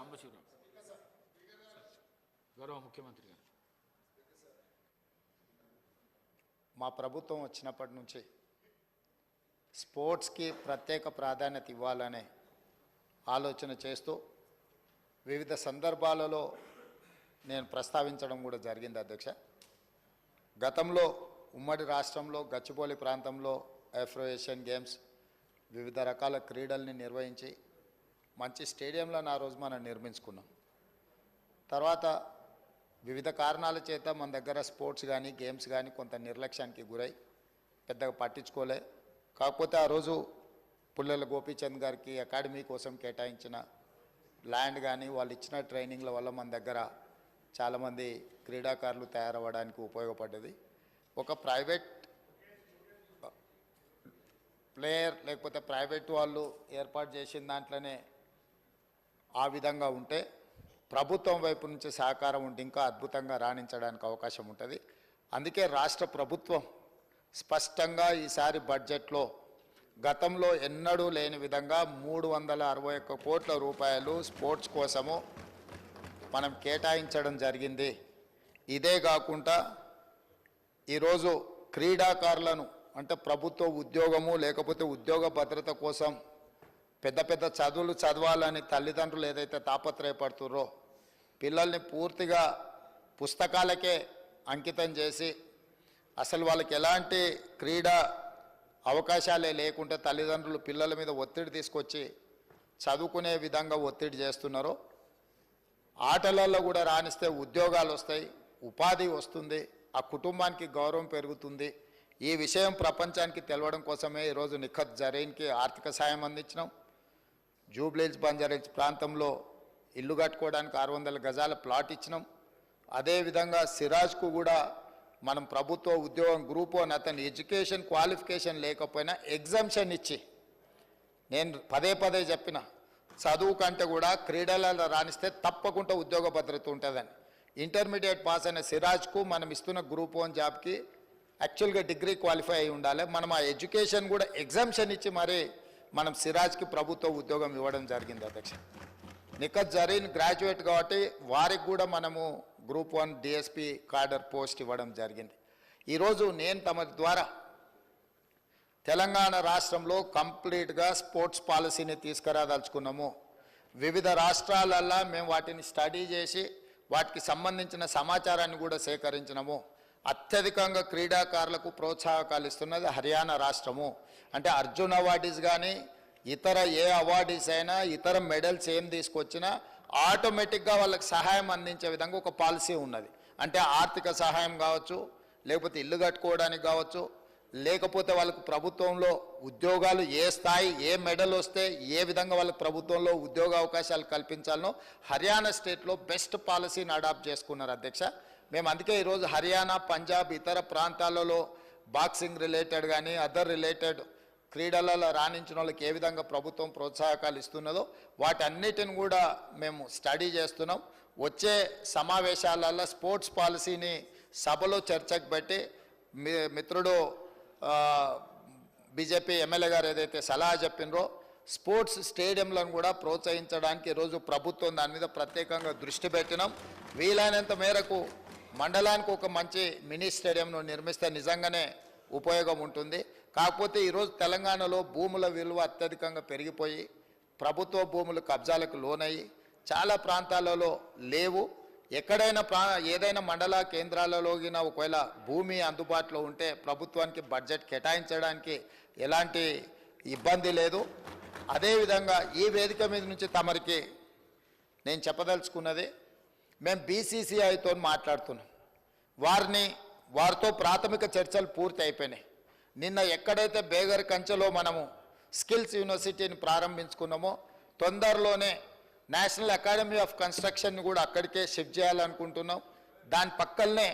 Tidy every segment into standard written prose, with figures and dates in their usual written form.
సాంబశివరావు గౌరవ ముఖ్యమంత్రి గారు. మా ప్రభుత్వం వచ్చినప్పటి నుంచి స్పోర్ట్స్కి ప్రత్యేక ప్రాధాన్యత ఇవ్వాలనే ఆలోచన చేస్తూ వివిధ సందర్భాలలో నేను ప్రస్తావించడం కూడా జరిగింది అధ్యక్ష. గతంలో ఉమ్మడి రాష్ట్రంలో గచ్చిబౌలి ప్రాంతంలో ఆఫ్రో ఏషియన్ గేమ్స్ వివిధ రకాల క్రీడల్ని నిర్వహించి మంచి స్టేడియంలను ఆ రోజు మనం నిర్మించుకున్నాం. తర్వాత వివిధ కారణాల చేత మన దగ్గర స్పోర్ట్స్ కానీ గేమ్స్ కానీ కొంత నిర్లక్ష్యానికి గురై పెద్దగా పట్టించుకోలే. కాకపోతే ఆ రోజు పుల్లెల గోపీచంద్ గారికి అకాడమీ కోసం కేటాయించిన ల్యాండ్ కానీ వాళ్ళు ఇచ్చిన ట్రైనింగ్ల వల్ల మన దగ్గర చాలామంది క్రీడాకారులు తయారవ్వడానికి ఉపయోగపడ్డది. ఒక ప్రైవేట్ ప్లేయర్ లేకపోతే ప్రైవేట్ వాళ్ళు ఏర్పాటు చేసిన దాంట్లోనే ఆ విధంగా ఉంటే ప్రభుత్వం వైపు నుంచి సహకారం ఉంటే ఇంకా అద్భుతంగా రాణించడానికి అవకాశం ఉంటుంది. అందుకే రాష్ట్ర ప్రభుత్వం స్పష్టంగా ఈసారి బడ్జెట్లో గతంలో ఎన్నడూ లేని విధంగా 361 కోట్ల రూపాయలు స్పోర్ట్స్ కోసము మనం కేటాయించడం జరిగింది. ఇదే కాకుండా ఈరోజు క్రీడాకారులను అంటే ప్రభుత్వ ఉద్యోగము లేకపోతే ఉద్యోగ భద్రత కోసం పెద్ద పెద్ద చదువులు చదవాలని తల్లిదండ్రులు ఏదైతే తాపత్రయపడుతుర్రో పిల్లల్ని పూర్తిగా పుస్తకాలకే అంకితం చేసి అసలు వాళ్ళకి ఎలాంటి క్రీడా అవకాశాలే లేకుంటే తల్లిదండ్రులు పిల్లల మీద ఒత్తిడి తీసుకొచ్చి చదువుకునే విధంగా ఒత్తిడి చేస్తున్నారో ఆటలలో కూడా రాణిస్తే ఉద్యోగాలు వస్తాయి, ఉపాధి వస్తుంది, ఆ కుటుంబానికి గౌరవం పెరుగుతుంది. ఈ విషయం ప్రపంచానికి తెలవడం కోసమే ఈరోజు నిఖత్ జరీన్కి ఆర్థిక సాయం అందించినాం. జూబ్లీహిల్స్ బంజారాహిల్స్ ప్రాంతంలో ఇల్లు కట్టుకోవడానికి 600 గజాల ప్లాట్ ఇచ్చినాం. అదేవిధంగా సిరాజ్కు కూడా మనం ప్రభుత్వ ఉద్యోగం గ్రూప్ 1 అతని ఎడ్యుకేషన్ క్వాలిఫికేషన్ లేకపోయినా ఎగ్జామ్షన్ ఇచ్చి నేను పదే చెప్పిన చదువు కంటే కూడా క్రీడలలో రాణిస్తే తప్పకుండా ఉద్యోగ భద్రత ఉంటుందని. ఇంటర్మీడియట్ పాస్ అయిన సిరాజ్కు మనం ఇస్తున్న గ్రూప్ 1 జాబ్కి యాక్చువల్గా డిగ్రీ క్వాలిఫై అయి ఉండాలి. మనం ఆ ఎడ్యుకేషన్ కూడా ఎగ్జామ్షన్ ఇచ్చి మరి మనం సిరాజ్కి ప్రభుత్వ ఉద్యోగం ఇవ్వడం జరిగింది అధ్యక్ష. నిఖత్ జరీన్ గ్రాడ్యుయేట్ కాబట్టి వారికి కూడా మనము గ్రూప్ 1 డిఎస్పి కార్డర్ పోస్ట్ ఇవ్వడం జరిగింది. ఈరోజు నేను తమ ద్వారా తెలంగాణ రాష్ట్రంలో కంప్లీట్గా స్పోర్ట్స్ పాలసీని తీసుకురాదలుచుకున్నాము. వివిధ రాష్ట్రాలల్లో మేము వాటిని స్టడీ చేసి వాటికి సంబంధించిన సమాచారాన్ని కూడా సేకరించినాము. అత్యధికంగా క్రీడాకారులకు ప్రోత్సాహకాలు ఇస్తున్నది హర్యానా రాష్ట్రము. అంటే అర్జున్ అవార్డీస్ కానీ ఇతర ఏ అవార్డీస్ అయినా ఇతర మెడల్స్ ఏం తీసుకొచ్చినా ఆటోమేటిక్గా వాళ్ళకి సహాయం అందించే విధంగా ఒక పాలసీ ఉన్నది. అంటే ఆర్థిక సహాయం కావచ్చు, లేకపోతే ఇల్లు కట్టుకోవడానికి కావచ్చు, లేకపోతే వాళ్ళకు ప్రభుత్వంలో ఉద్యోగాలు ఏ స్థాయి ఏ మెడల్ వస్తే ఏ విధంగా వాళ్ళకి ప్రభుత్వంలో ఉద్యోగ అవకాశాలు కల్పించాలనో హర్యానా స్టేట్లో బెస్ట్ పాలసీని అడాప్ట్ చేసుకున్నారు అధ్యక్ష. మేము అందుకే ఈరోజు హర్యానా, పంజాబ్ ఇతర ప్రాంతాలలో బాక్సింగ్ రిలేటెడ్ కానీ అదర్ రిలేటెడ్ క్రీడలలో రాణించిన వాళ్ళకి ఏ విధంగా ప్రభుత్వం ప్రోత్సాహకాలు ఇస్తున్నదో వాటన్నిటిని కూడా మేము స్టడీ చేస్తున్నాం. వచ్చే సమావేశాలలో స్పోర్ట్స్ పాలసీని సభలో చర్చకు పెట్టి మిత్రుడు బీజేపీ ఎమ్మెల్యే గారు ఏదైతే సలహా చెప్పినరో స్పోర్ట్స్ స్టేడియంలను కూడా ప్రోత్సహించడానికి ఈరోజు ప్రభుత్వం దాని మీద ప్రత్యేకంగా దృష్టి పెట్టినాం. వీలైనంత మేరకు మండలానికి ఒక మంచి మినీ స్టేడియంను నిర్మిస్తే నిజంగానే ఉపయోగం ఉంటుంది. కాకపోతే ఈరోజు తెలంగాణలో భూముల విలువ అత్యధికంగా పెరిగిపోయి ప్రభుత్వ భూములు కబ్జాలకు లోనయ్యి చాలా ప్రాంతాలలో లేవు. ఎక్కడైనా ఏదైనా మండల కేంద్రాలలోగిన ఒకవేళ భూమి అందుబాటులో ఉంటే ప్రభుత్వానికి బడ్జెట్ కేటాయించడానికి ఎలాంటి ఇబ్బంది లేదు. అదేవిధంగా ఈ వేదిక మీద నుంచి తమరికి నేను చెప్పదలుచుకున్నది, మేము బీసీసీఐతో మాట్లాడుతున్నాం. వారితో ప్రాథమిక చర్చలు పూర్తి అయిపోయినాయి. నిన్న ఎక్కడైతే బేగర్ కంచెలో మనము స్కిల్స్ యూనివర్సిటీని ప్రారంభించుకున్నామో తొందరలోనే నేషనల్ అకాడమీ ఆఫ్ కన్స్ట్రక్షన్ కూడా అక్కడికే షిఫ్ట్ చేయాలనుకుంటున్నాం. దాని పక్కనే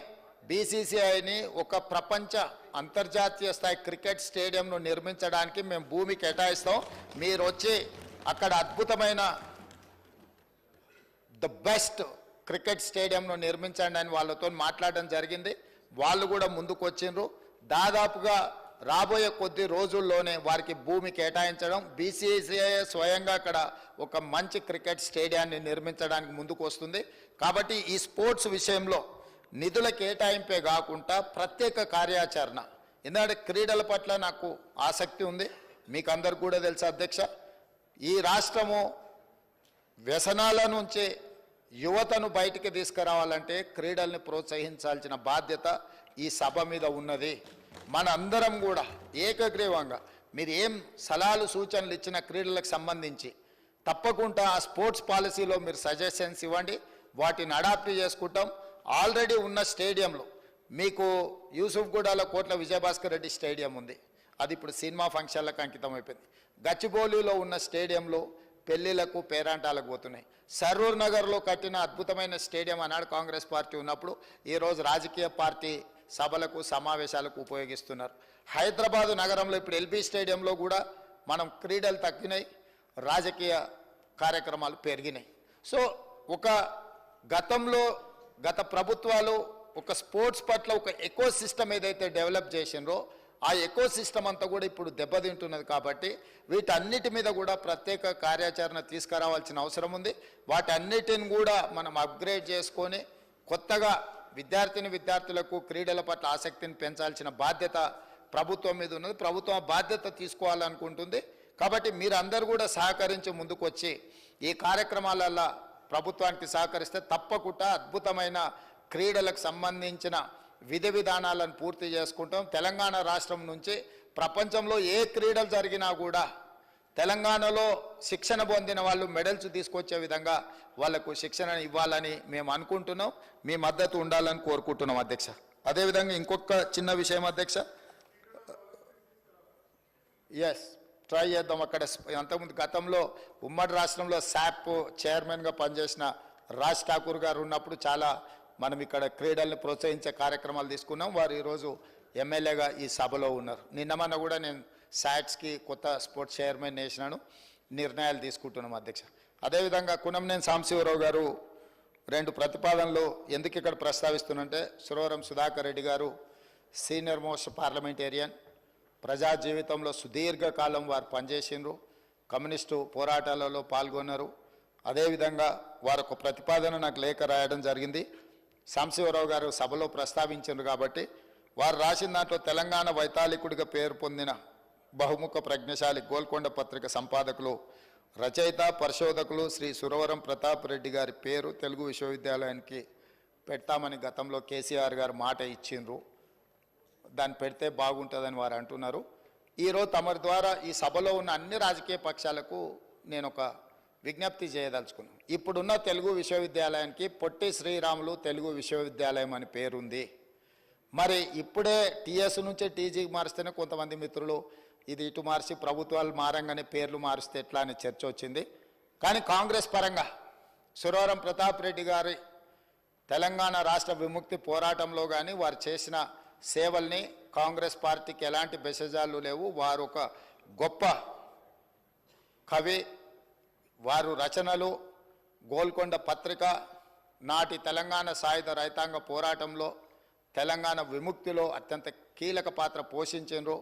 బీసీసీఐని ఒక ప్రపంచ అంతర్జాతీయ స్థాయి క్రికెట్ స్టేడియంను నిర్మించడానికి మేము భూమి కేటాయిస్తాం. మీరు వచ్చి అక్కడ అద్భుతమైన ద బెస్ట్ క్రికెట్ స్టేడియంను నిర్మించండి అని వాళ్ళతో మాట్లాడడం జరిగింది. వాళ్ళు కూడా ముందుకు వచ్చిండ్రు. దాదాపుగా రాబోయే కొద్ది రోజుల్లోనే వారికి భూమి కేటాయించడం, బీసీసీఐ స్వయంగా అక్కడ ఒక మంచి క్రికెట్ స్టేడియాన్ని నిర్మించడానికి ముందుకు వస్తుంది. కాబట్టి ఈ స్పోర్ట్స్ విషయంలో నిధుల కేటాయింపే కాకుండా ప్రత్యేక కార్యాచరణ, ఎందుకంటే క్రీడల పట్ల నాకు ఆసక్తి ఉంది, మీకు అందరు కూడా తెలుసు అధ్యక్ష. ఈ రాష్ట్రము వ్యసనాల నుంచి యువతను బయటికి తీసుకురావాలంటే క్రీడల్ని ప్రోత్సహించాల్సిన బాధ్యత ఈ సభ మీద ఉన్నది. మన అందరం కూడా ఏకగ్రీవంగా మీరు ఏం సలహాలు సూచనలు ఇచ్చిన క్రీడలకు సంబంధించి తప్పకుండా ఆ స్పోర్ట్స్ పాలసీలో మీరు సజెషన్స్ ఇవ్వండి, వాటిని అడాప్ట్ చేసుకుంటాం. ఆల్రెడీ ఉన్న స్టేడియంలో మీకు యూసుఫ్గూడలో కోట్ల విజయభాస్కర్ రెడ్డి స్టేడియం ఉంది, అది ఇప్పుడు సినిమా ఫంక్షన్లకు అంకితం అయిపోయింది. గచ్చిబౌలిలో ఉన్న స్టేడియంలో పెళ్లిళ్లకు పేరాంటాలకు పోతున్నాయి. సరూర్ నగర్లో కట్టిన అద్భుతమైన స్టేడియం ఆనాడు కాంగ్రెస్ పార్టీ ఉన్నప్పుడు ఈరోజు రాజకీయ పార్టీ సభలకు సమావేశాలకు ఉపయోగిస్తున్నారు. హైదరాబాదు నగరంలో ఇప్పుడు ఎల్బీ స్టేడియంలో కూడా మనం క్రీడలు తగ్గినాయి, రాజకీయ కార్యక్రమాలు పెరిగినాయి. సో ఒక గత ప్రభుత్వాలు ఒక స్పోర్ట్స్ పట్ల ఒక ఎకో సిస్టమ్ ఏదైతే డెవలప్ చేసినరో ఆ ఎకో సిస్టమ్ అంతా కూడా ఇప్పుడు దెబ్బతింటున్నది. కాబట్టి వీటన్నిటి మీద కూడా ప్రత్యేక కార్యాచరణ తీసుకురావాల్సిన అవసరం ఉంది. వాటన్నిటిని కూడా మనం అప్గ్రేడ్ చేసుకొని కొత్తగా విద్యార్థులకు క్రీడల పట్ల ఆసక్తిని పెంచాల్సిన బాధ్యత ప్రభుత్వం మీద ఉన్నది. ప్రభుత్వం బాధ్యత తీసుకోవాలనుకుంటుంది. కాబట్టి మీరందరూ కూడా సహకరించి ముందుకు వచ్చి ఈ కార్యక్రమాలలో ప్రభుత్వానికి సహకరిస్తే తప్పకుండా అద్భుతమైన క్రీడలకు సంబంధించిన విధి విధానాలను పూర్తి చేసుకుంటాం. తెలంగాణ రాష్ట్రం నుంచి ప్రపంచంలో ఏ క్రీడలు జరిగినా కూడా తెలంగాణలో శిక్షణ పొందిన వాళ్ళు మెడల్స్ తీసుకొచ్చే విధంగా వాళ్లకు శిక్షణ ఇవ్వాలని మేము అనుకుంటున్నాం. మీ మద్దతు ఉండాలని కోరుకుంటున్నాం అధ్యక్ష. అదేవిధంగా ఇంకొక చిన్న విషయం అధ్యక్ష, ట్రై చేద్దాం. అక్కడ అంతకుముందు గతంలో ఉమ్మడి రాష్ట్రంలో శాప్ చైర్మన్గా పనిచేసిన రాజ్ ఠాకూర్ గారు ఉన్నప్పుడు చాలా మనం ఇక్కడ క్రీడల్ని ప్రోత్సహించే కార్యక్రమాలు తీసుకున్నాం. వారు ఈరోజు ఎమ్మెల్యేగా ఈ సభలో ఉన్నారు. నిన్నమన్న కూడా నేను శాట్స్కి కొత్త స్పోర్ట్స్ చైర్మన్ వేసినాను, నిర్ణయాలు తీసుకుంటున్నాం అధ్యక్ష. అదేవిధంగా కునంనేని సాంబశివరావు గారు 2 ప్రతిపాదనలు ఎందుకు ఇక్కడ ప్రస్తావిస్తున్నంటే, సురవరం సుధాకర్ రెడ్డి గారు సీనియర్ మోస్ట్ పార్లమెంటేరియన్, ప్రజా జీవితంలో సుదీర్ఘకాలం వారు పనిచేసినారు, కమ్యూనిస్టు పోరాటాలలో పాల్గొన్నారు. అదేవిధంగా వారు ఒక ప్రతిపాదన నాకు లేఖ రాయడం జరిగింది. సాంబశివరావు గారు సభలో ప్రస్తావించారు కాబట్టి వారు రాసిన దాంట్లో తెలంగాణ వైతాళికుడిగా పేరు పొందిన బహుముఖ ప్రజ్ఞశాలి గోల్కొండ పత్రిక సంపాదకులు, రచయిత, పరిశోధకులు శ్రీ సురవరం ప్రతాప్ రెడ్డి గారి పేరు తెలుగు విశ్వవిద్యాలయానికి పెడతామని గతంలో కేసీఆర్ గారు మాట ఇచ్చిండ్రు. దాన్ని పెడితే బాగుంటుందని వారు అంటున్నారు. ఈరోజు తమరి ద్వారా ఈ సభలో ఉన్న అన్ని రాజకీయ పక్షాలకు నేను ఒక విజ్ఞప్తి చేయదలుచుకున్నాను. ఇప్పుడున్న తెలుగు విశ్వవిద్యాలయానికి పొట్టి శ్రీరాములు తెలుగు విశ్వవిద్యాలయం అని పేరుంది. మరి ఇప్పుడే టీఎస్ నుంచి టీజీకి మారిస్తేనే కొంతమంది మిత్రులు ఇది ఇటు మార్చి ప్రభుత్వాలు మారంగానే పేర్లు మారిస్తే ఎట్లా అనే చర్చ వచ్చింది. కానీ కాంగ్రెస్ పరంగా సురవరం ప్రతాప్ రెడ్డి గారి తెలంగాణ రాష్ట్ర విముక్తి పోరాటంలో కానీ వారు చేసిన సేవల్ని కాంగ్రెస్ పార్టీకి ఎలాంటి బెసజాలు లేవు. వారు ఒక గొప్ప కవి, వారు రచనలు, గోల్కొండ పత్రిక, నాటి తెలంగాణ సాయుధ రైతాంగ పోరాటంలో తెలంగాణ విముక్తిలో అత్యంత కీలక పాత్ర పోషించారు.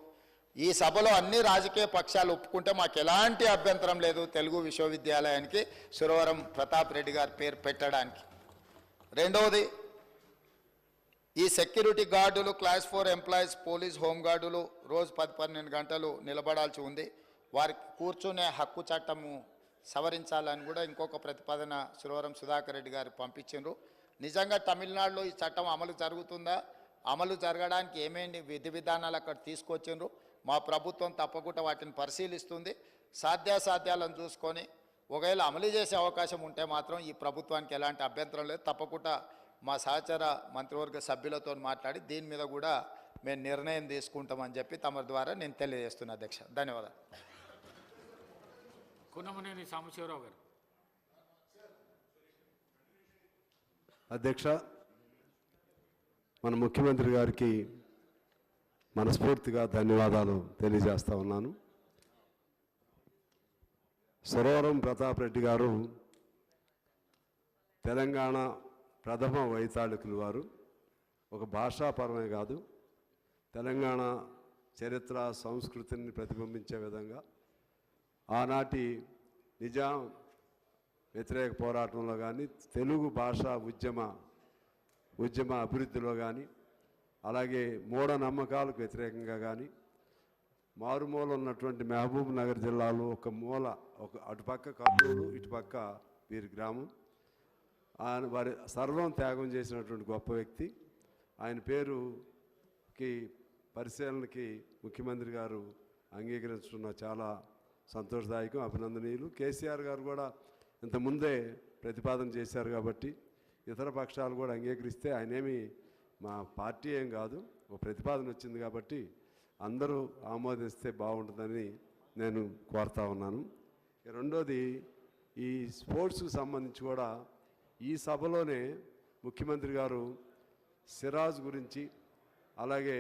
ఈ సభలో అన్ని రాజకీయ పక్షాలు ఒప్పుకుంటే మాకు ఎలాంటి అభ్యంతరం లేదు తెలుగు విశ్వవిద్యాలయానికి సురవరం ప్రతాప్ రెడ్డి గారి పేరు పెట్టడానికి. రెండవది, ఈ సెక్యూరిటీ గార్డులు, క్లాస్ 4 ఎంప్లాయీస్, పోలీస్, హోంగార్డులు రోజు 10-12 గంటలు నిలబడాల్సి ఉంది. వారికి కూర్చునే హక్కు చట్టము సవరించాలని కూడా ఇంకొక ప్రతిపాదన సురవరం సుధాకర్ రెడ్డి గారు పంపించారు. నిజంగా తమిళనాడులో ఈ చట్టం అమలు జరుగుతుందా, అమలు జరగడానికి ఏమేమి విధి విధానాలు అక్కడ తీసుకొచ్చిండ్రు, మా ప్రభుత్వం తప్పకుండా వాటిని పరిశీలిస్తుంది. సాధ్యాసాధ్యాలను చూసుకొని ఒకవేళ అమలు చేసే అవకాశం ఉంటే మాత్రం ఈ ప్రభుత్వానికి ఎలాంటి అభ్యంతరం లేదు. తప్పకుండా మా సహచర మంత్రివర్గ సభ్యులతో మాట్లాడి దీని మీద కూడా మేము నిర్ణయం తీసుకుంటామని చెప్పి తమ ద్వారా నేను తెలియజేస్తున్నా అధ్యక్ష. ధన్యవాదాలు. కున్నమనేని సాంబశివరావు గారు. అధ్యక్ష, మన ముఖ్యమంత్రి గారికి మనస్ఫూర్తిగా ధన్యవాదాలు తెలియజేస్తా ఉన్నాను. సురవరం ప్రతాప్ రెడ్డి గారు తెలంగాణ ప్రథమ వైతాళికులు. వారు ఒక భాషాపరమే కాదు, తెలంగాణ చరిత్ర సంస్కృతిని ప్రతిబింబించే విధంగా ఆనాటి నిజాం వ్యతిరేక పోరాటంలో కానీ తెలుగు భాష ఉద్యమ అభివృద్ధిలో కానీ అలాగే మూఢనమ్మకాలకు వ్యతిరేకంగా కానీ మారుమూల ఉన్నటువంటి మహబూబ్ నగర్ జిల్లాలో ఒక అటుపక్క కర్నూలు ఇటుపక్క వీరి గ్రామం వారి సర్వం త్యాగం చేసినటువంటి గొప్ప వ్యక్తి. ఆయన పేరుకి పరిశీలనకి ముఖ్యమంత్రి గారు అంగీకరించడం చాలా సంతోషదాయకం, అభినందనీయులు. కేసీఆర్ గారు కూడా ఇంతకుముందే ప్రతిపాదన చేశారు కాబట్టి ఇతర పక్షాలు కూడా అంగీకరిస్తే ఆయనేమి మా పార్టీ ఏం కాదు, ఒక ప్రతిపాదన వచ్చింది కాబట్టి అందరూ ఆమోదిస్తే బాగుంటుందని నేను కోరుతా ఉన్నాను. రెండోది, ఈ స్పోర్ట్స్కి సంబంధించి కూడా ఈ సభలోనే ముఖ్యమంత్రి గారు సిరాజ్ గురించి అలాగే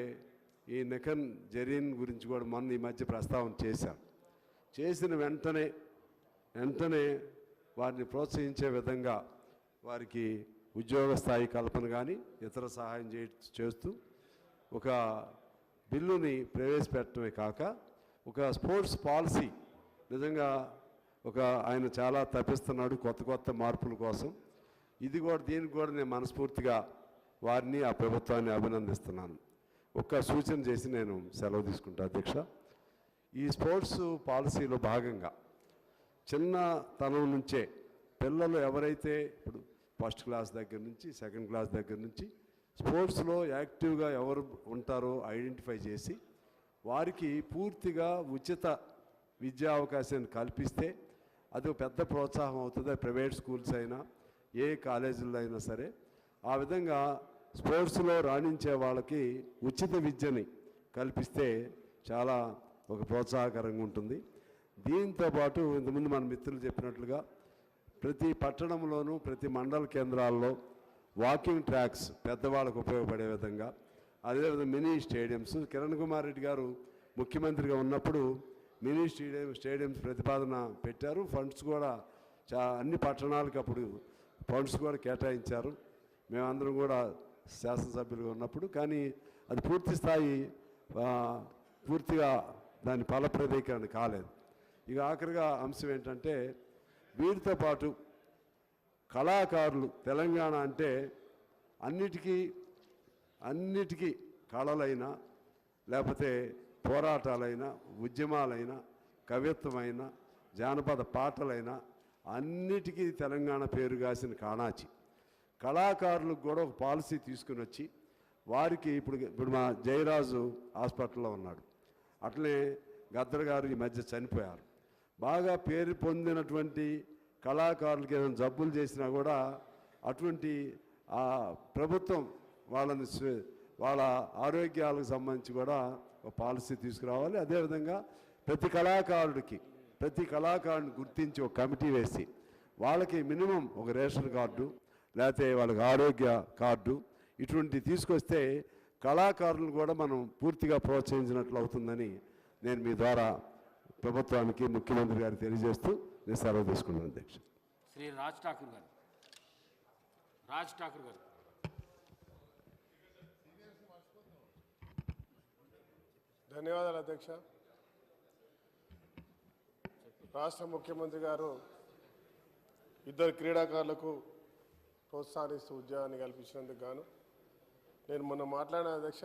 ఈ నిఖన్ జరీన్ గురించి కూడా మొన్న ఈ మధ్య ప్రస్తావన చేశారు. చేసిన వెంటనే వారిని ప్రోత్సహించే విధంగా వారికి ఉద్యోగ స్థాయి కల్పన కానీ ఇతర సహాయం చేస్తూ ఒక బిల్లుని ప్రవేశపెట్టడమే కాక ఒక స్పోర్ట్స్ పాలసీ నిజంగా ఆయన చాలా తప్పిస్తున్నాడు కొత్త మార్పుల కోసం. దీనికి కూడా నేను మనస్ఫూర్తిగా వారిని ఆ ప్రభుత్వాన్ని అభినందిస్తున్నాను. ఒక సూచన చేసి నేను సెలవు తీసుకుంటా అధ్యక్ష. ఈ స్పోర్ట్స్ పాలసీలో భాగంగా చిన్నతనం నుంచే పిల్లలు ఎవరైతే ఇప్పుడు ఫస్ట్ క్లాస్ దగ్గర నుంచి సెకండ్ క్లాస్ దగ్గర నుంచి స్పోర్ట్స్లో యాక్టివ్గా ఎవరు ఉంటారో ఐడెంటిఫై చేసి వారికి పూర్తిగా ఉచిత విద్యా అవకాశాన్ని కల్పిస్తే అది ఒక పెద్ద ప్రోత్సాహం అవుతుంది. ప్రైవేట్ స్కూల్స్ అయినా ఏ కాలేజీల్లో అయినా సరే ఆ విధంగా స్పోర్ట్స్లో రాణించే వాళ్ళకి ఉచిత విద్యని కల్పిస్తే చాలా ఒక ప్రోత్సాహకరంగా ఉంటుంది. దీంతోపాటు ఇంతకుముందు మన మిత్రులు చెప్పినట్లుగా ప్రతి పట్టణంలోనూ ప్రతి మండల కేంద్రాల్లో వాకింగ్ ట్రాక్స్ పెద్దవాళ్ళకు ఉపయోగపడే విధంగా, అదేవిధంగా మినీ స్టేడియంస్ కిరణ్ కుమార్ రెడ్డి గారు ముఖ్యమంత్రిగా ఉన్నప్పుడు మినీ స్టేడియంస్ ప్రతిపాదన పెట్టారు. ఫండ్స్ కూడా అన్ని పట్టణాలకు అప్పుడు ఫండ్స్ కూడా కేటాయించారు. మేమందరం కూడా శాసనసభ్యులుగా ఉన్నప్పుడు, కానీ అది పూర్తిగా దాని ఫలప్రదీకరణ కాలేదు. ఇక ఆఖరిగా అంశం ఏంటంటే వీరితో పాటు కళాకారులు తెలంగాణ అంటే అన్నిటికీ కళలైనా లేకపోతే పోరాటాలైనా ఉద్యమాలైనా కవిత్వమైనా జానపద పాటలైనా అన్నిటికీ తెలంగాణ పేరుగాసిన కాణాచి కళాకారులకు కూడా ఒక పాలసీ తీసుకుని వచ్చి వారికి ఇప్పుడు మా జయరాజు హాస్పిటల్లో ఉన్నాడు, అట్లనే గద్దర్ గారు ఈ మధ్య చనిపోయారు. బాగా పేరు పొందినటువంటి కళాకారులకి ఏదైనా జబ్బులు చేసినా కూడా అటువంటి ప్రభుత్వం వాళ్ళ ఆరోగ్యాలకు సంబంధించి కూడా ఒక పాలసీ తీసుకురావాలి. అదేవిధంగా ప్రతి కళాకారుడిని గుర్తించి ఒక కమిటీ వేసి వాళ్ళకి మినిమం ఒక రేషన్ కార్డు లేకపోతే వాళ్ళకి ఆరోగ్య కార్డు ఇటువంటివి తీసుకొస్తే కళాకారులను కూడా మనం పూర్తిగా ప్రోత్సహించినట్లు అవుతుందని నేను మీ ద్వారా ప్రభుత్వానికి ముఖ్యమంత్రి గారికి తెలియజేస్తూ నేను సెలవు తీసుకున్నాను అధ్యక్ష. శ్రీ రాజ్ ఠాకూర్ గారు. ధన్యవాదాలు అధ్యక్ష. రాష్ట్ర ముఖ్యమంత్రి గారు ఇద్దరు క్రీడాకారులకు ప్రోత్సాహిస్తూ ఉద్యోగాన్ని కల్పించినందుకు గాను నేను మొన్న మాట్లాడిన అధ్యక్ష.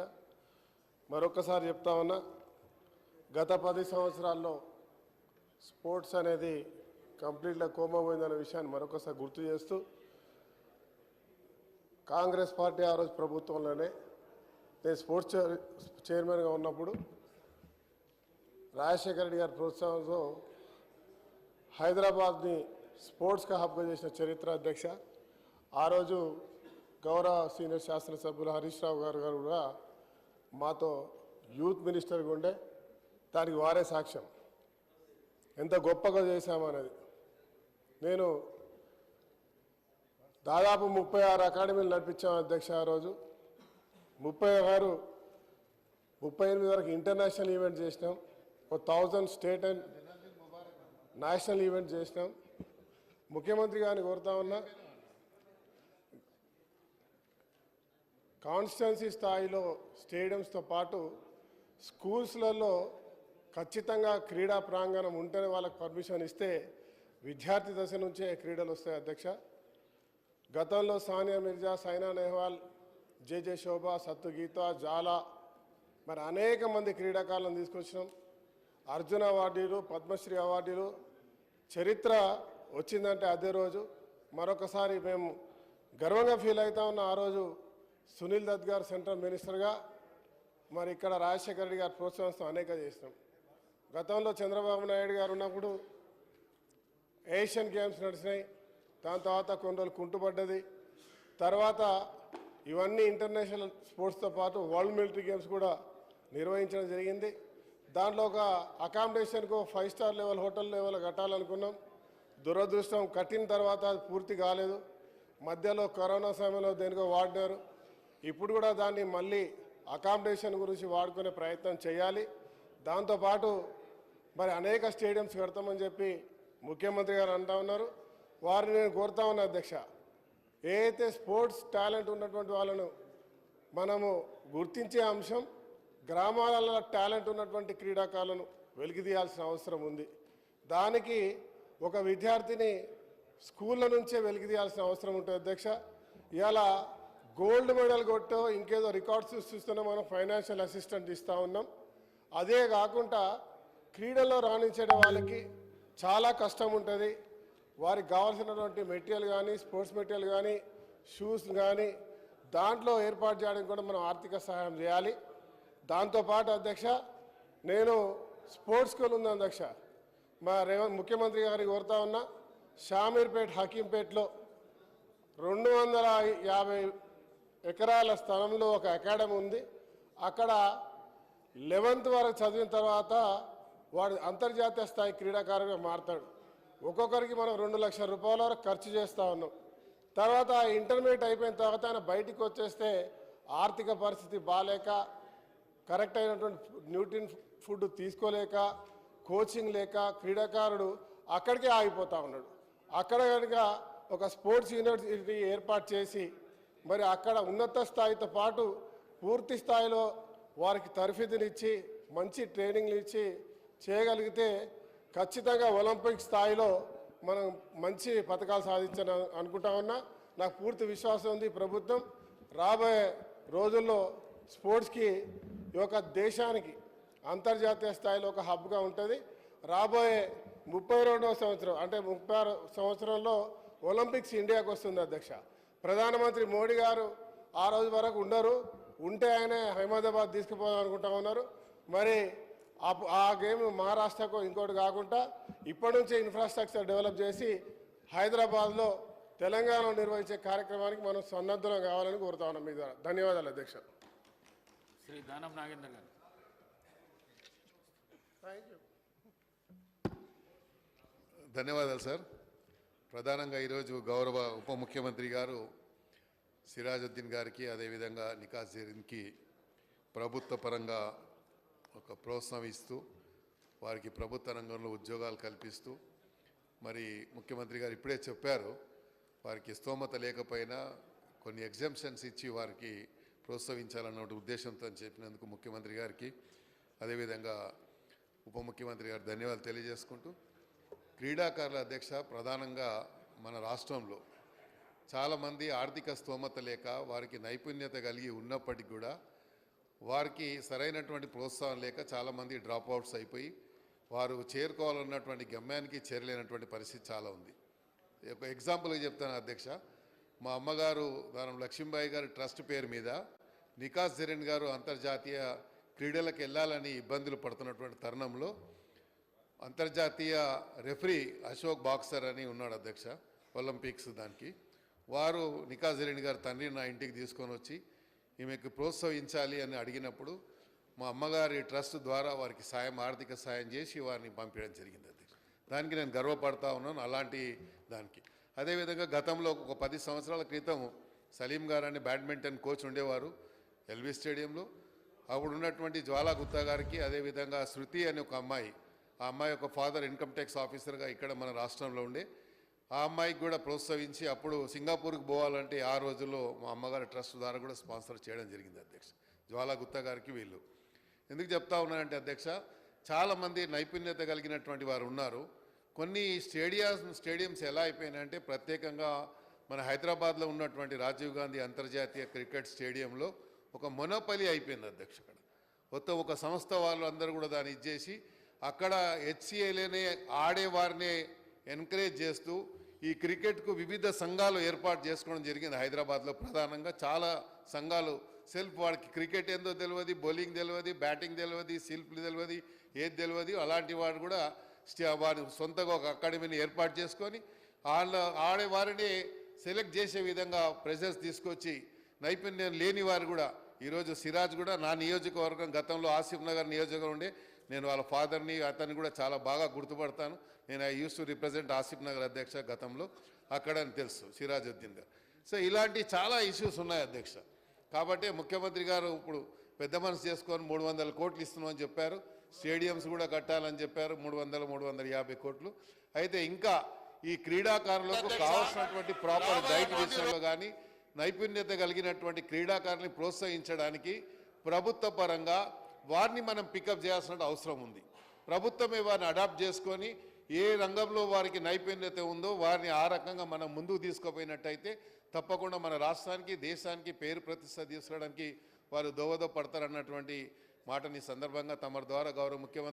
మరొకసారి చెప్తా ఉన్నా, గత 10 సంవత్సరాల్లో స్పోర్ట్స్ అనేది కంప్లీట్గా కోమా పోయిందనే విషయాన్ని మరొకసారి గుర్తు చేస్తూ, కాంగ్రెస్ పార్టీ ఆ రోజు ప్రభుత్వంలోనే నేను స్పోర్ట్స్ చైర్మన్గా ఉన్నప్పుడు రాజశేఖర రెడ్డి గారి ప్రోత్సాహంతో హైదరాబాద్ని స్పోర్ట్స్గా హబ్గా చేసిన చరిత్ర అధ్యక్ష. ఆ రోజు గౌరవ సీనియర్ శాసనసభ్యులు హరీష్ రావు గారు కూడా మాతో యూత్ మినిస్టర్గా ఉండే, దానికి వారే సాక్ష్యం ఎంత గొప్పగా చేశామనేది. నేను దాదాపు 36 అకాడమీలు నడిపించాము అధ్యక్ష. ఆ రోజు 38 వరకు ఇంటర్నేషనల్ ఈవెంట్ చేసినాం, 1000 స్టేట్ అండ్ నేషనల్ ఈవెంట్ చేసినాం. ముఖ్యమంత్రి గారిని కోరుతా ఉన్నా, కాన్స్టిట్యున్సీ స్థాయిలో స్టేడియంస్తో పాటు స్కూల్స్లలో ఖచ్చితంగా క్రీడా ప్రాంగణం ఉంటేనే వాళ్ళకి పర్మిషన్ ఇస్తే విద్యార్థి దశ నుంచే క్రీడలు వస్తాయి అధ్యక్ష. గతంలో సానియా మిర్జా, సైనా నెహ్వాల్, జేజే శోభ, సత్తు గీత, జాలా మరి అనేక మంది క్రీడాకారులను తీసుకొచ్చినాం. అర్జున అవార్డులు, పద్మశ్రీ అవార్డులు, చరిత్ర వచ్చిందంటే అదే రోజు. మరొకసారి మేము గర్వంగా ఫీల్ అవుతా ఉన్న ఆ రోజు సునీల్ దత్ గారు సెంట్రల్ మినిస్టర్గా, మరి ఇక్కడ రాజశేఖర రెడ్డి గారు ప్రోత్సహిస్తూ అనేక చేసినాం. గతంలో చంద్రబాబు నాయుడు గారు ఉన్నప్పుడు ఏషియన్ గేమ్స్ నడిచినాయి. దాని తర్వాత కొన్ని రోజులు కుంటుపడ్డది. తర్వాత ఇవన్నీ ఇంటర్నేషనల్ స్పోర్ట్స్తో పాటు వరల్డ్ మిలిటరీ గేమ్స్ కూడా నిర్వహించడం జరిగింది. దాంట్లో ఒక అకామిడేషన్కు 5 స్టార్ లెవెల్ హోటల్ లెవెల్ కట్టాలనుకున్నాం. దురదృష్టం కట్టిన తర్వాత అది పూర్తి కాలేదు. మధ్యలో కరోనా సమయంలో దేనికో వాడినారు. ఇప్పుడు కూడా దాన్ని మళ్ళీ అకామిడేషన్ గురించి వాడుకునే ప్రయత్నం చేయాలి. దాంతోపాటు మరి అనేక స్టేడియంస్ కడతామని చెప్పి ముఖ్యమంత్రి గారు అంటా ఉన్నారు. వారిని నేను కోరుతా ఉన్నా అధ్యక్ష, ఏ అయితే స్పోర్ట్స్ టాలెంట్ ఉన్నటువంటి వాళ్ళను మనము గుర్తించే అంశం, గ్రామాలలో టాలెంట్ ఉన్నటువంటి క్రీడాకారులను వెలికితీయాల్సిన అవసరం ఉంది. దానికి ఒక విద్యార్థిని స్కూళ్ళ నుంచే వెలికితీయాల్సిన అవసరం ఉంటుంది అధ్యక్ష. ఇవాళ గోల్డ్ మెడల్ కొట్టో ఇంకేదో రికార్డ్స్ సృష్టిస్తున్నా మనం ఫైనాన్షియల్ అసిస్టెంట్ ఇస్తూ ఉన్నాం. అదే కాకుండా క్రీడల్లో రాణించే వాళ్ళకి చాలా కష్టం ఉంటుంది. వారికి కావాల్సినటువంటి మెటీరియల్ కానీ, స్పోర్ట్స్ మెటీరియల్ కానీ, షూస్ కానీ దాంట్లో ఏర్పాటు చేయడానికి కూడా మనం ఆర్థిక సహాయం చేయాలి. దాంతోపాటు అధ్యక్ష, నేను స్పోర్ట్స్ స్కూల్ ఉంది అధ్యక్ష, మా ముఖ్యమంత్రి గారికి కోరుతా ఉన్నా, షామీర్పేట్ హకీంపేట్లో 250 ఎకరాల స్థలంలో ఒక అకాడమీ ఉంది. అక్కడ 11th వరకు చదివిన తర్వాత వాడు అంతర్జాతీయ స్థాయి క్రీడాకారుడిగా మారతాడు. ఒక్కొక్కరికి మనం 2 లక్షల రూపాయల వరకు ఖర్చు చేస్తూ ఉన్నాం. తర్వాత ఇంటర్మీడియట్ అయిపోయిన తర్వాత ఆయన బయటికి వచ్చేస్తే ఆర్థిక పరిస్థితి బాగాలేక, కరెక్ట్ అయినటువంటి న్యూట్రిన్ ఫుడ్ తీసుకోలేక, కోచింగ్ లేక క్రీడాకారుడు అక్కడికే ఆగిపోతూ ఉన్నాడు. అక్కడ కనుక ఒక స్పోర్ట్స్ యూనివర్సిటీ ఏర్పాటు చేసి మరి అక్కడ ఉన్నత స్థాయితో పాటు పూర్తి స్థాయిలో వారికి తరఫీదునిచ్చి మంచి ట్రైనింగ్లు ఇచ్చి చేయగలిగితే ఖచ్చితంగా ఒలింపిక్ స్థాయిలో మనం మంచి పథకాలు సాధించాలని అనుకుంటా ఉన్నా. నాకు పూర్తి విశ్వాసం ఉంది. ప్రభుత్వం రాబోయే రోజుల్లో స్పోర్ట్స్కి ఈ యొక్క దేశానికి అంతర్జాతీయ స్థాయిలో ఒక హబ్గా ఉంటుంది. రాబోయే 32వ సంవత్సరం అంటే 36 సంవత్సరంలో ఒలింపిక్స్ ఇండియాకు వస్తుంది అధ్యక్ష. ప్రధానమంత్రి మోడీ గారు ఆ రోజు వరకు ఉండరు, ఉంటే ఆయనే అహ్మదాబాద్ తీసుకుపోదాం అనుకుంటా ఉన్నారు. మరి ఆ గేమ్ మహారాష్ట్రకు ఇంకోటి కాకుండా ఇప్పటి నుంచే ఇన్ఫ్రాస్ట్రక్చర్ డెవలప్ చేసి హైదరాబాద్లో తెలంగాణలో నిర్వహించే కార్యక్రమానికి మనం సన్నద్ధం కావాలని కోరుతా ఉన్నాం. మీ ద్వారా ధన్యవాదాలు అధ్యక్ష. శ్రీ దానం నాగేంద్ర గారు. ధన్యవాదాలు సార్. ప్రధానంగా ఈరోజు గౌరవ ఉప ముఖ్యమంత్రి గారు సిరాజుద్దీన్ గారికి, అదేవిధంగా నికాస్ జరీన్కి ప్రభుత్వ పరంగా ఒక ప్రోత్సాహం ఇస్తూ వారికి ప్రభుత్వ రంగంలో ఉద్యోగాలు కల్పిస్తూ, మరి ముఖ్యమంత్రి గారు ఇప్పుడే చెప్పారు, వారికి స్తోమత లేకపోయినా కొన్ని ఎగ్జామ్షన్స్ ఇచ్చి వారికి ప్రోత్సహించాలన్న ఉద్దేశంతో చెప్పినందుకు ముఖ్యమంత్రి గారికి, అదేవిధంగా ఉప ముఖ్యమంత్రి గారు ధన్యవాదాలు తెలియజేసుకుంటూ, క్రీడాకారుల అధ్యక్ష, ప్రధానంగా మన రాష్ట్రంలో చాలామంది ఆర్థిక స్తోమత లేక వారికి నైపుణ్యత కలిగి ఉన్నప్పటికీ కూడా వారికి సరైనటువంటి ప్రోత్సాహం లేక చాలామంది డ్రాప్ అవుట్స్ అయిపోయి వారు చేరుకోవాలన్నటువంటి గమ్యానికి చేరలేనటువంటి పరిస్థితి చాలా ఉంది. ఒక ఎగ్జాంపుల్గా చెప్తాను అధ్యక్ష, మా అమ్మగారు దానం లక్ష్మీబాయి గారి ట్రస్ట్ పేరు మీద నికాస్ జరీన్ గారు అంతర్జాతీయ క్రీడలకు వెళ్ళాలని ఇబ్బందులు పడుతున్నటువంటి తరుణంలో అంతర్జాతీయ రెఫరీ అశోక్ బాక్సర్ అని ఉన్నాడు అధ్యక్ష, ఒలింపిక్స్ దానికి. వారు నికాస్ జరీన్ గారు తండ్రి నా ఇంటికి తీసుకొని వచ్చి ఈమెకు ప్రోత్సహించాలి అని అడిగినప్పుడు మా అమ్మగారి ట్రస్ట్ ద్వారా వారికి ఆర్థిక సాయం చేసి వారిని పంపించడం జరిగింది అధ్యక్ష. దానికి నేను గర్వపడతా ఉన్నాను. అలాంటి దానికి అదేవిధంగా గతంలో ఒక 10 సంవత్సరాల క్రితం సలీం గారు అని బ్యాడ్మింటన్ కోచ్ ఉండేవారు ఎల్బీ స్టేడియంలో. అప్పుడు ఉన్నటువంటి జ్వాలా గుత్తా గారికి, అదేవిధంగా శృతి అనే ఒక అమ్మాయి, ఆ అమ్మాయి ఒక ఫాదర్ ఇన్కమ్ ట్యాక్స్ ఆఫీసర్గా ఇక్కడ మన రాష్ట్రంలో ఉండే, ఆ అమ్మాయికి కూడా ప్రోత్సహించి అప్పుడు సింగపూర్కి పోవాలంటే ఆ రోజుల్లో మా అమ్మగారి ట్రస్ట్ ద్వారా కూడా స్పాన్సర్ చేయడం జరిగింది అధ్యక్ష, జ్వాలా గుత్తా గారికి వీళ్ళు. ఎందుకు చెప్తా ఉన్నానంటే అధ్యక్ష, చాలామంది నైపుణ్యత కలిగినటువంటి వారు ఉన్నారు. కొన్ని స్టేడియంస్ ఎలా అయిపోయినాయంటే, ప్రత్యేకంగా మన హైదరాబాద్లో ఉన్నటువంటి రాజీవ్ గాంధీ అంతర్జాతీయ క్రికెట్ స్టేడియంలో ఒక మొనోపలి అయిపోయింది అధ్యక్ష. అక్కడ మొత్తం ఒక సంస్థ వాళ్ళు అందరూ కూడా దాన్ని ఇచ్చేసి అక్కడ హెచ్సిఏలోనే ఆడేవారిని ఎంకరేజ్ చేస్తూ ఈ క్రికెట్కు వివిధ సంఘాలు ఏర్పాటు చేసుకోవడం జరిగింది హైదరాబాద్లో. ప్రధానంగా చాలా సంఘాలు సెల్ఫ్, వాడికి క్రికెట్ ఏందో తెలియదు, బౌలింగ్ తెలియదు, బ్యాటింగ్ తెలియదు, శిల్పులు తెలియదు, ఏది తెలియదు, అలాంటి వాడు కూడా వారు సొంతగా ఒక అకాడమీని ఏర్పాటు చేసుకొని ఆడేవారిని సెలెక్ట్ చేసే విధంగా ప్రెజర్స్ తీసుకొచ్చి నైపుణ్యం లేని వారు కూడా ఈరోజు సిరాజ్ కూడా నా నియోజకవర్గం, గతంలో ఆసిఫ్ నగర్ నియోజకవర్గం ఉండే, నేను వాళ్ళ ఫాదర్ని అతన్ని కూడా చాలా బాగా గుర్తుపడతాను. నేను I use to represent Asif Nagar అధ్యక్ష గతంలో, అక్కడ అని తెలుసు సిరాజుద్దీన్ గారు. సో ఇలాంటి చాలా ఇష్యూస్ ఉన్నాయి అధ్యక్ష. కాబట్టి ముఖ్యమంత్రి గారు ఇప్పుడు పెద్ద మనసు చేసుకొని 300 కోట్లు ఇస్తున్నామని చెప్పారు. స్టేడియంస్ కూడా కట్టాలని చెప్పారు, 300-350 కోట్లు. అయితే ఇంకా ఈ క్రీడాకారులకు కావాల్సినటువంటి ప్రాపర్ డైట్ విషయంలో కానీ, నైపుణ్యత కలిగినటువంటి క్రీడాకారుల్ని ప్రోత్సహించడానికి ప్రభుత్వ పరంగా వారిని మనం పికప్ చేయాల్సిన అవసరం ఉంది. ప్రభుత్వమే వారిని అడాప్ట్ చేసుకొని ఏ రంగంలో వారికి నైపుణ్యత ఉందో వారిని ఆ రకంగా మనం ముందుకు తీసుకుపోయినట్టయితే తప్పకుండా మన రాష్ట్రానికి, దేశానికి పేరు ప్రతిష్ట తీసుకురావడానికి వారు దోహదపడతారన్నటువంటి మాటని సందర్భంగా తమ ద్వారా గౌరవ ముఖ్యమంత్రి